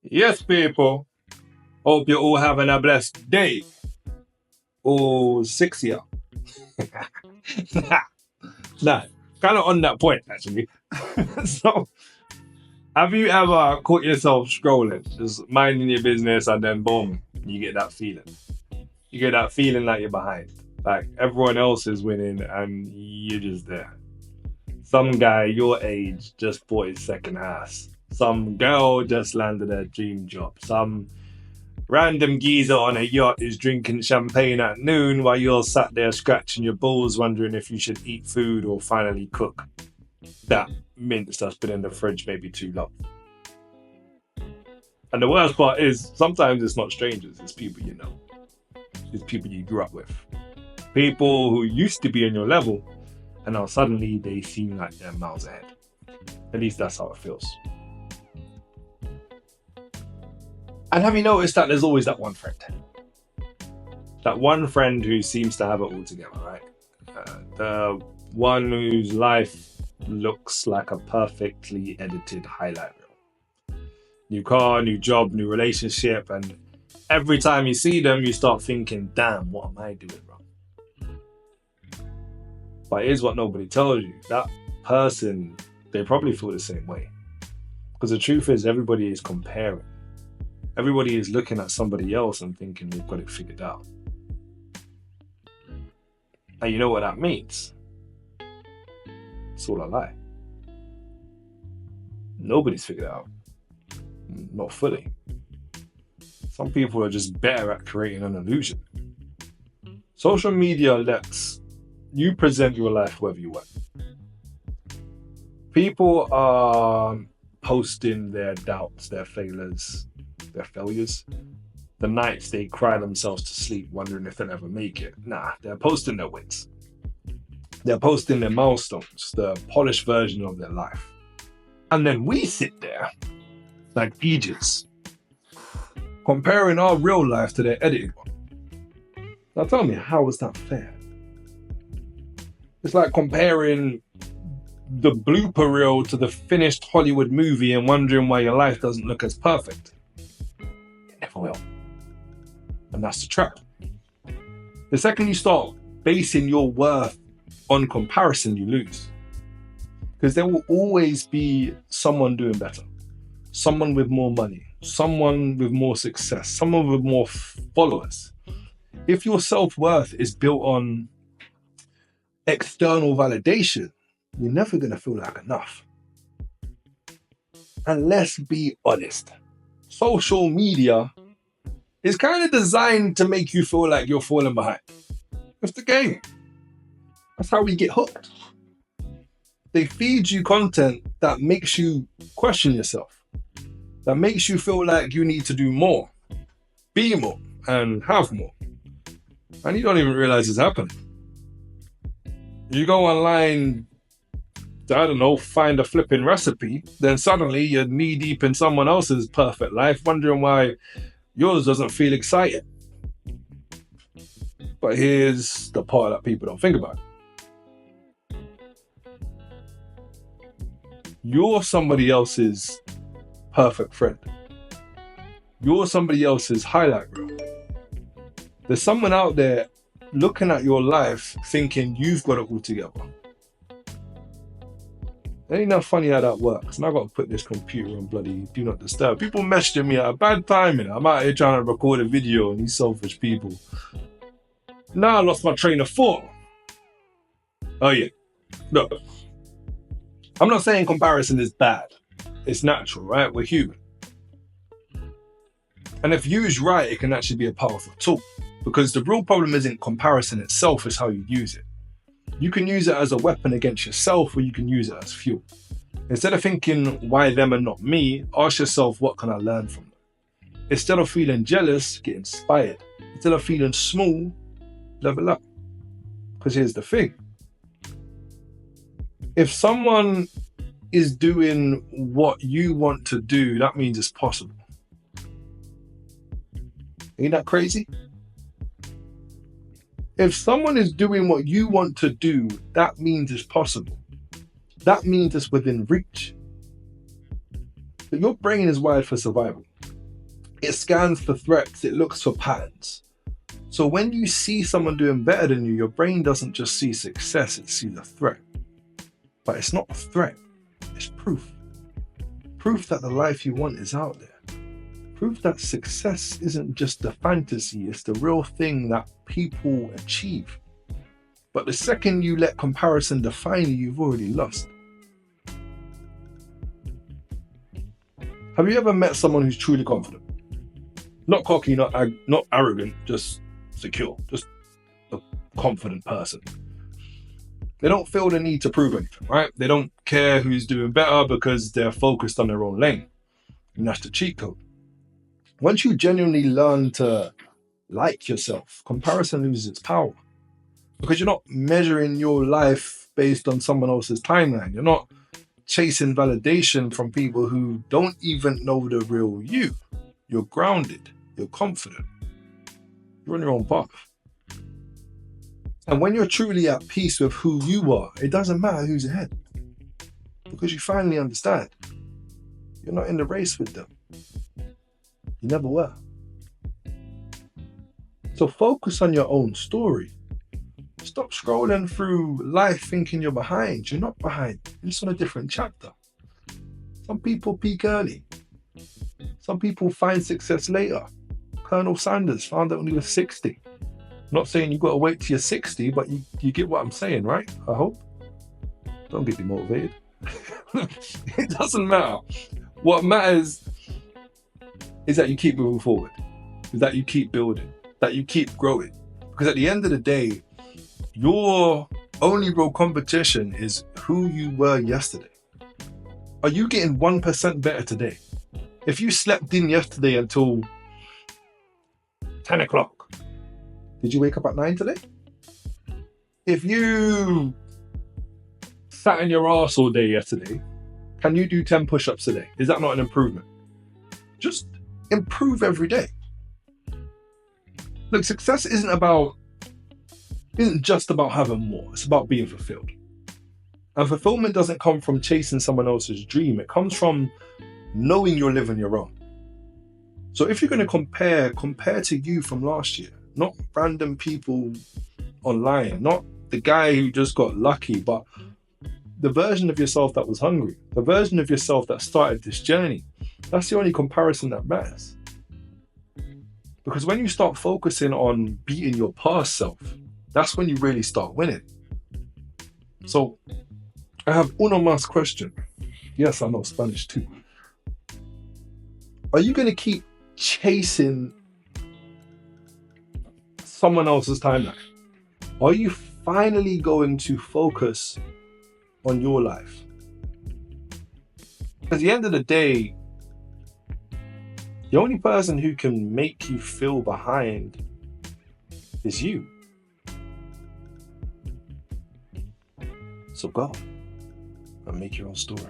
Yes, people. Hope you're all having a blessed day. Oh, 6 year. Nah, kind of on that point, actually. So, have you ever caught yourself scrolling, just minding your business, and then boom, you get that feeling? You get that feeling like you're behind. Like everyone else is winning and you're just there. Some guy your age just bought his second house. Some girl just landed her dream job. Some random geezer on a yacht is drinking champagne at noon while you're sat there scratching your balls wondering if you should eat food or finally cook that mince that's been in the fridge maybe too long. And the worst part is sometimes it's not strangers, it's people you know. It's people you grew up with. People who used to be on your level and now suddenly they seem like they're miles ahead. At least that's how it feels. And have you noticed that there's always that one friend? That one friend who seems to have it all together, right? The one whose life looks like a perfectly edited highlight reel. New car, new job, new relationship, and every time you see them, you start thinking, damn, what am I doing wrong? But here's what nobody tells you. That person, they probably feel the same way. Because the truth is, everybody is comparing. Everybody is looking at somebody else and thinking they've got it figured out. And you know what that means? It's all a lie. Nobody's figured it out. Not fully. Some people are just better at creating an illusion. Social media lets you present your life however you want. People are posting their doubts, their failures, the nights they cry themselves to sleep wondering if they'll ever make it. Nah, they're posting their wins. They're posting their milestones, the polished version of their life. And then we sit there like idiots, comparing our real life to their edited one. Now tell me, how is that fair? It's like comparing the blooper reel to the finished Hollywood movie and wondering why your life doesn't look as perfect. It never will. And that's the trap. The second you start basing your worth on comparison, you lose. Because there will always be someone doing better, someone with more money, someone with more success, someone with more followers. If your self-worth is built on external validation, you're never going to feel like enough. And let's be honest, social media is kind of designed to make you feel like you're falling behind. It's the game. That's how we get hooked. They feed you content that makes you question yourself, that makes you feel like you need to do more, be more, and have more. And you don't even realize it's happening. You go online, I don't know, find a flipping recipe, then suddenly you're knee deep in someone else's perfect life, wondering why yours doesn't feel exciting. But here's the part that people don't think about. You're somebody else's perfect friend. You're somebody else's highlight reel. There's someone out there looking at your life thinking you've got it all together. It ain't that funny how that works. And I got to put this computer on bloody do not disturb. People messaging me at a bad time. I'm out here trying to record a video and these selfish people. Now I lost my train of thought. Oh yeah. Look, I'm not saying comparison is bad. It's natural, right? We're human. And if used right, it can actually be a powerful tool. Because the real problem isn't comparison itself, it's how you use it. You can use it as a weapon against yourself, or you can use it as fuel. Instead of thinking, why them and not me, ask yourself, what can I learn from them? Instead of feeling jealous, get inspired. Instead of feeling small, level up. Because here's the thing. If someone is doing what you want to do, that means it's possible. Ain't that crazy? If someone is doing what you want to do, that means it's possible. That means it's within reach. But your brain is wired for survival. It scans for threats, it looks for patterns. So when you see someone doing better than you, your brain doesn't just see success, it sees a threat. But it's not a threat, it's proof. Proof that the life you want is out there. Proof that success isn't just a fantasy, it's the real thing that people achieve. But the second you let comparison define you, you've already lost. Have you ever met someone who's truly confident? Not cocky, not arrogant, just secure, just a confident person. They don't feel the need to prove anything, right? They don't care who's doing better because they're focused on their own lane. And that's the cheat code. Once you genuinely learn to like yourself, comparison loses its power. Because you're not measuring your life based on someone else's timeline. You're not chasing validation from people who don't even know the real you. You're grounded. You're confident. You're on your own path. And when you're truly at peace with who you are, it doesn't matter who's ahead. Because you finally understand. You're not in the race with them. You never were. So focus on your own story. Stop scrolling through life thinking you're behind. You're not behind. You're just on a different chapter. Some people peak early. Some people find success later. Colonel Sanders found out when he was 60. Not saying you've got to wait till you're 60, but you get what I'm saying, right? I hope. Don't get demotivated. It doesn't matter. What matters is that you keep moving forward. Is that you keep building. That you keep growing. Because at the end of the day, your only real competition is who you were yesterday. Are you getting 1% better today? If you slept in yesterday until 10 o'clock, did you wake up at 9 today? If you sat in your ass all day yesterday, can you do 10 push-ups today? Is that not an improvement? Just improve every day. Look, success isn't just about having more. It's about being fulfilled. And fulfillment doesn't come from chasing someone else's dream. It comes from knowing you're living your own. So if you're going to compare to you from last year, not random people online, not the guy who just got lucky, but the version of yourself that was hungry, the version of yourself that started this journey. That's the only comparison that matters. Because when you start focusing on beating your past self, that's when you really start winning. So I have una más question. Yes, I know Spanish too. Are you going to keep chasing someone else's timeline? Are you finally going to focus on your life? At the end of the day, the only person who can make you feel behind is you. So go and make your own story.